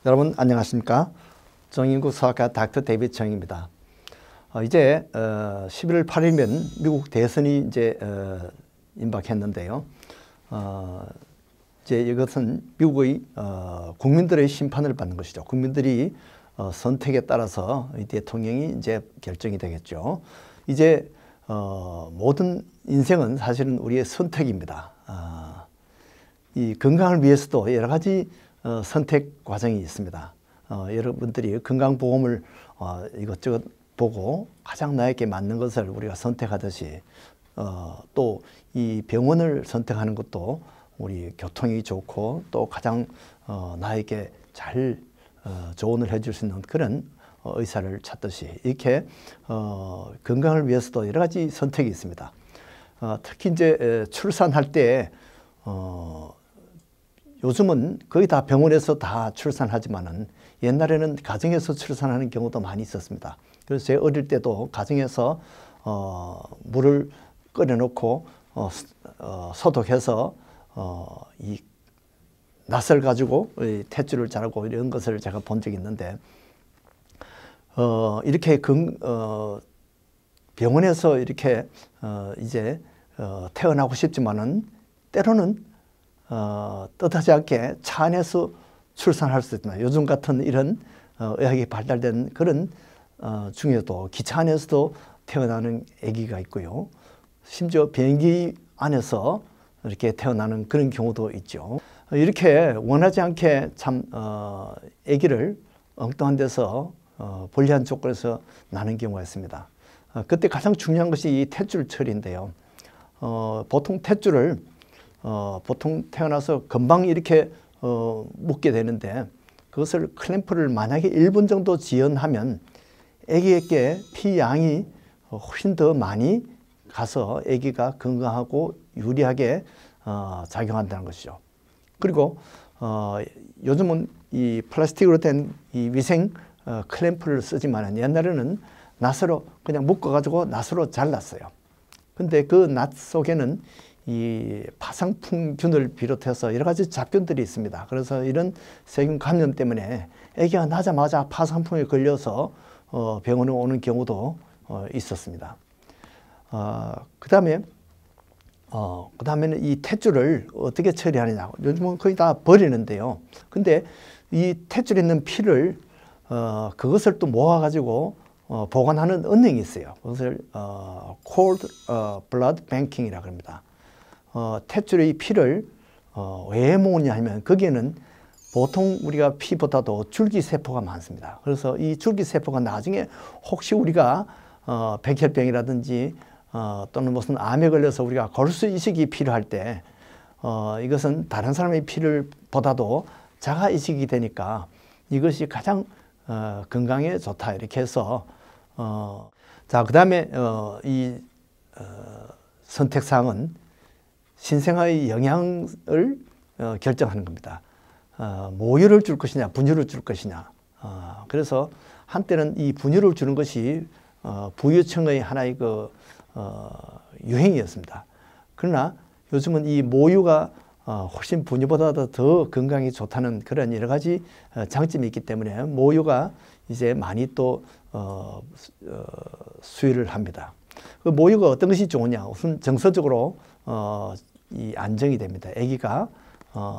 여러분 안녕하십니까? 정인국 수학과 닥터 데이비드 정입니다. 이제 11월 8일이면 미국 대선이 이제 임박했는데요. 이제 이것은 미국의 국민들의 심판을 받는 것이죠. 국민들이 선택에 따라서 이 대통령이 이제 결정이 되겠죠. 이제 모든 인생은 사실은 우리의 선택입니다. 이 건강을 위해서도 여러 가지 선택 과정이 있습니다. 여러분들이 건강보험을 이것저것 보고 가장 나에게 맞는 것을 우리가 선택하듯이 또 이 병원을 선택하는 것도 우리 교통이 좋고 또 가장 나에게 잘 조언을 해줄 수 있는 그런 의사를 찾듯이 이렇게 건강을 위해서도 여러 가지 선택이 있습니다. 특히 이제 출산할 때 요즘은 거의 다 병원에서 다 출산하지만은 옛날에는 가정에서 출산하는 경우도 많이 있었습니다. 그래서 제 어릴 때도 가정에서 물을 끓여놓고 소독해서 이 낫을 가지고 탯줄을 자르고 이런 것을 제가 본 적이 있는데 이렇게 병원에서 이렇게 이제 태어나고 싶지만은 때로는 뜻하지 않게 차 안에서 출산할 수 있습니다. 요즘 같은 이런 의학이 발달된 그런 중에도 기차 안에서도 태어나는 아기가 있고요. 심지어 비행기 안에서 이렇게 태어나는 그런 경우도 있죠. 이렇게 원하지 않게 참 아기를 엉뚱한 데서 불리한 조건에서 나는 경우가 있습니다. 그때 가장 중요한 것이 이 탯줄 처리인데요. 보통 탯줄을 보통 태어나서 금방 이렇게 묶게 되는데 그것을 클램프를 만약에 1분 정도 지연하면 아기에게 피 양이 훨씬 더 많이 가서 아기가 건강하고 유리하게 작용한다는 것이죠. 그리고 요즘은 이 플라스틱으로 된 이 위생 클램프를 쓰지만 옛날에는 낫으로 그냥 묶어가지고 낫으로 잘랐어요. 근데 그 낫 속에는 이 파상풍균을 비롯해서 여러 가지 잡균들이 있습니다. 그래서 이런 세균 감염 때문에 아기가 나자마자 파상풍에 걸려서 병원에 오는 경우도 있었습니다. 그다음에는 이 탯줄을 어떻게 처리하느냐. 요즘은 거의 다 버리는데요. 근데 이 탯줄에 있는 피를 그것을 또 모아가지고 보관하는 은행이 있어요. 그것을 cord blood banking이라고 합니다. 탯줄의 피를 왜 모으냐 하면 거기에는 보통 우리가 피보다도 줄기세포가 많습니다. 그래서 이 줄기세포가 나중에 혹시 우리가 백혈병이라든지 또는 무슨 암에 걸려서 우리가 골수 이식이 필요할 때 이것은 다른 사람의 피를 보다도 자가 이식이 되니까 이것이 가장 건강에 좋다 이렇게 해서 자 그다음에 이 선택사항은 신생아의 영양을 결정하는 겁니다. 모유를 줄 것이냐 분유를 줄 것이냐 그래서 한때는 이 분유를 주는 것이 부유층의 하나의 유행이었습니다. 그러나 요즘은 이 모유가 훨씬 분유보다 더 건강에 좋다는 그런 여러 가지 장점이 있기 때문에 모유가 이제 많이 또 수요를 합니다. 그 모유가 어떤 것이 좋으냐? 우선 정서적으로 이 안정이 됩니다. 아기가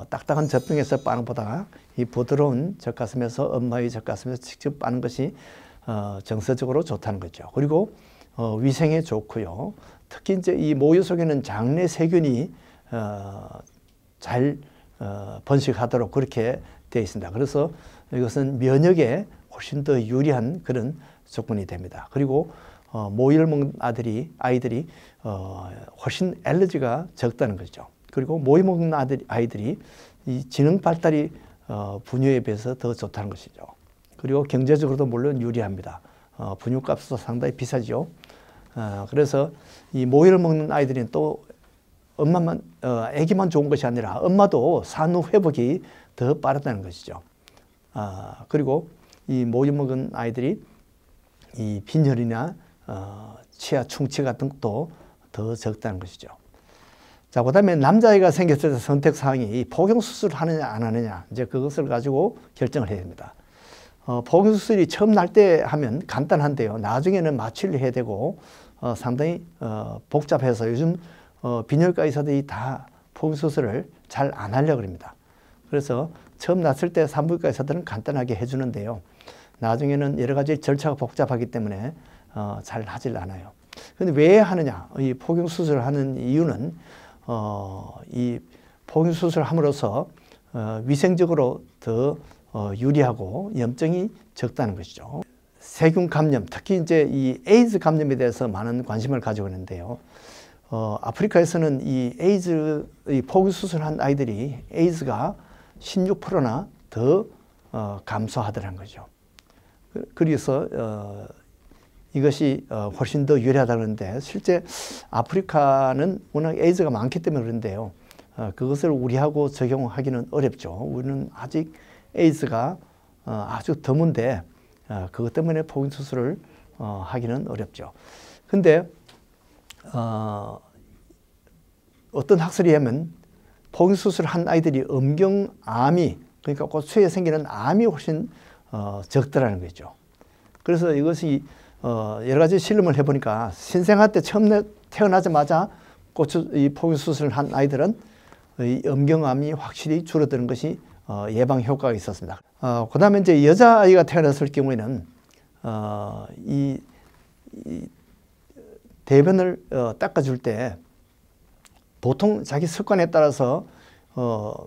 딱딱한 젖병에서 빠는 것보다 이 부드러운 젖가슴에서 엄마의 젖가슴에서 직접 빠는 것이 정서적으로 좋다는 거죠. 그리고 위생에 좋고요. 특히 이제 이 모유 속에는 장내 세균이 잘 번식하도록 그렇게 되어 있습니다. 그래서 이것은 면역에 훨씬 더 유리한 그런 조건이 됩니다. 그리고 모유를 먹는 아이들이 훨씬 알러지가 적다는 거죠. 그리고 모유 먹는 아이들이 이 지능 발달이 분유에 비해서 더 좋다는 것이죠. 그리고 경제적으로도 물론 유리합니다. 분유값도 상당히 비싸죠. 그래서 이 모유를 먹는 아이들은 또 아기만 좋은 것이 아니라 엄마도 산후 회복이 더 빠르다는 것이죠. 그리고 이 모유 먹은 아이들이 이 빈혈이나 치아 충치 같은 것도 더 적다는 것이죠. 자, 그 다음에 남자아이가 생겼을 때 선택사항이 포경수술을 하느냐 안 하느냐, 이제 그것을 가지고 결정을 해야 됩니다. 포경수술이 처음 날 때 하면 간단한데요. 나중에는 마취를 해야 되고 상당히 복잡해서 요즘 비뇨기과 의사들이 다 포경수술을 잘 안 하려고 합니다. 그래서 처음 났을 때 산부인과 의사들은 간단하게 해주는데요. 나중에는 여러 가지 절차가 복잡하기 때문에 잘 하질 않아요. 그런데 왜 하느냐? 이 포경수술을 하는 이유는 이 포경수술을 함으로써 위생적으로 더 유리하고 염증이 적다는 것이죠. 세균 감염, 특히 이제 이 에이즈 감염에 대해서 많은 관심을 가지고 있는데요. 아프리카에서는 이 에이즈, 이 포경수술한 아이들이 에이즈가 16%나 더 감소하더라는 거죠. 그래서 이것이 훨씬 더 유리하다고 하는데, 실제 아프리카는 워낙 에이즈가 많기 때문에 그런데요. 그것을 우리하고 적용하기는 어렵죠. 우리는 아직 에이즈가 아주 드문데 그것 때문에 포경수술을 하기는 어렵죠. 근데 어떤 학설이 하면 포경수술을 한 아이들이 음경암이, 그러니까 고추에 생기는 암이 훨씬 적더라는 거죠. 그래서 이것이 여러 가지 실험을 해보니까 신생아 때 처음 태어나자마자 이 포경수술을 한 아이들은 이 음경암이 확실히 줄어드는 것이 예방 효과가 있었습니다. 그 다음에 이제 여자아이가 태어났을 경우에는 이 대변을 닦아줄 때 보통 자기 습관에 따라서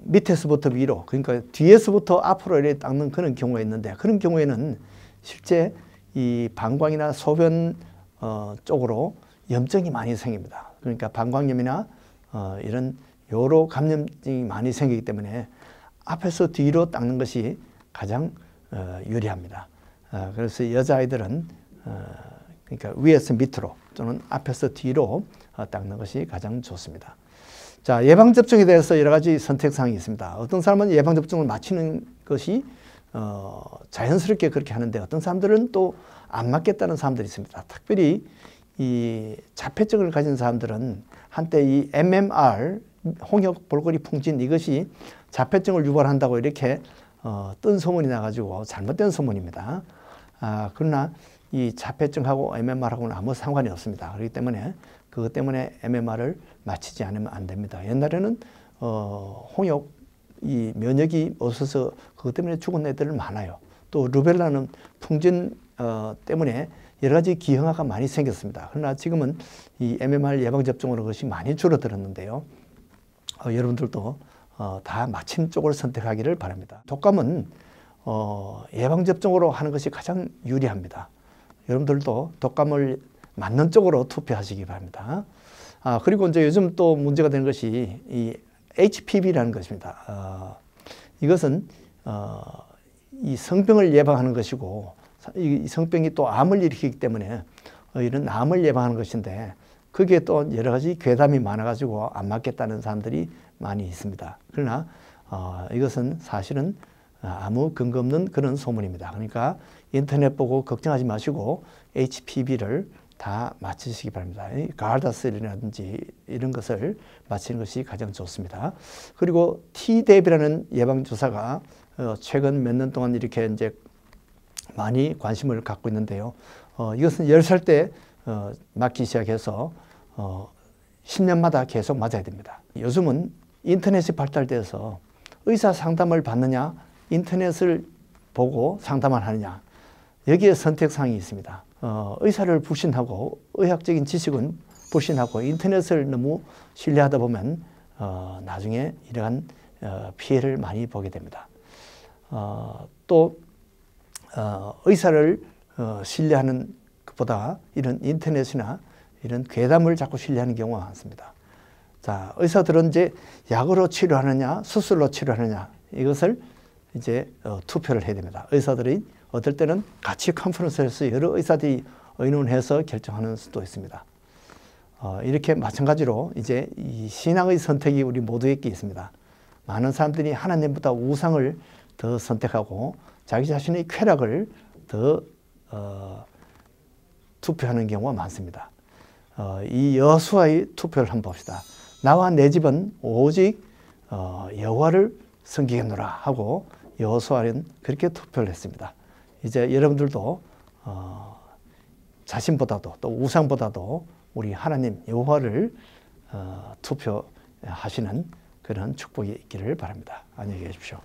밑에서부터 위로, 그러니까 뒤에서부터 앞으로 이렇게 닦는 그런 경우가 있는데, 그런 경우에는 실제 이 방광이나 소변 쪽으로 염증이 많이 생깁니다. 그러니까 방광염이나 이런 요로 감염증이 많이 생기기 때문에 앞에서 뒤로 닦는 것이 가장 유리합니다. 그래서 여자아이들은 그러니까 위에서 밑으로 또는 앞에서 뒤로 닦는 것이 가장 좋습니다. 자, 예방접종에 대해서 여러 가지 선택사항이 있습니다. 어떤 사람은 예방접종을 맞히는 것이 자연스럽게 그렇게 하는데, 어떤 사람들은 또 안 맞겠다는 사람들이 있습니다. 특별히 이 자폐증을 가진 사람들은 한때 이 MMR, 홍역 볼거리 풍진, 이것이 자폐증을 유발한다고 이렇게 뜬 소문이 나가지고 잘못된 소문입니다. 그러나 이 자폐증하고 MMR하고는 아무 상관이 없습니다. 그렇기 때문에 그것 때문에 MMR을 맞히지 않으면 안 됩니다. 옛날에는 홍역 이 면역이 없어서 그것 때문에 죽은 애들 많아요. 또 루벨라는 풍진 때문에 여러 가지 기형아가 많이 생겼습니다. 그러나 지금은 이 MMR 예방접종으로 그것이 많이 줄어들었는데요. 여러분들도 다 맞춤 쪽을 선택하기를 바랍니다. 독감은 예방접종으로 하는 것이 가장 유리합니다. 여러분들도 독감을 맞는 쪽으로 투표하시기 바랍니다. 그리고 이제 요즘 또 문제가 되는 것이 이 HPV라는 것입니다. 이것은 이 성병을 예방하는 것이고, 이 성병이 또 암을 일으키기 때문에 이런 암을 예방하는 것인데, 거기에 또 여러 가지 괴담이 많아가지고 안 맞겠다는 사람들이 많이 있습니다. 그러나 이것은 사실은 아무 근거 없는 그런 소문입니다. 그러니까 인터넷 보고 걱정하지 마시고 HPV를 다 맞히시기 바랍니다. 가르다셀이라든지 이런 것을 맞히는 것이 가장 좋습니다. 그리고 T대비라는 예방주사가 최근 몇 년 동안 이렇게 이제 많이 관심을 갖고 있는데요. 이것은 10살 때 맞기 시작해서 10년마다 계속 맞아야 됩니다. 요즘은 인터넷이 발달돼서 의사 상담을 받느냐, 인터넷을 보고 상담을 하느냐, 여기에 선택사항이 있습니다. 의사를 불신하고 의학적인 지식은 불신하고 인터넷을 너무 신뢰하다 보면 나중에 이러한 피해를 많이 보게 됩니다. 또 의사를 신뢰하는 것보다 이런 인터넷이나 이런 괴담을 자꾸 신뢰하는 경우가 많습니다. 자, 의사들은 이제 약으로 치료하느냐, 수술로 치료하느냐, 이것을 이제 투표를 해야 됩니다. 의사들이 어떨 때는 같이 컨퍼런스에서 여러 의사들이 의논해서 결정하는 수도 있습니다. 이렇게 마찬가지로 이제 이 신앙의 선택이 우리 모두에게 있습니다. 많은 사람들이 하나님보다 우상을 더 선택하고 자기 자신의 쾌락을 더 투표하는 경우가 많습니다. 이 여호수아의 투표를 한번 봅시다. 나와 내 집은 오직 여호와를 섬기겠노라 하고 여호수아는 그렇게 투표를 했습니다. 이제 여러분들도 자신보다도 또 우상보다도 우리 하나님 여호와를 투표하시는 그런 축복이 있기를 바랍니다. 안녕히 계십시오.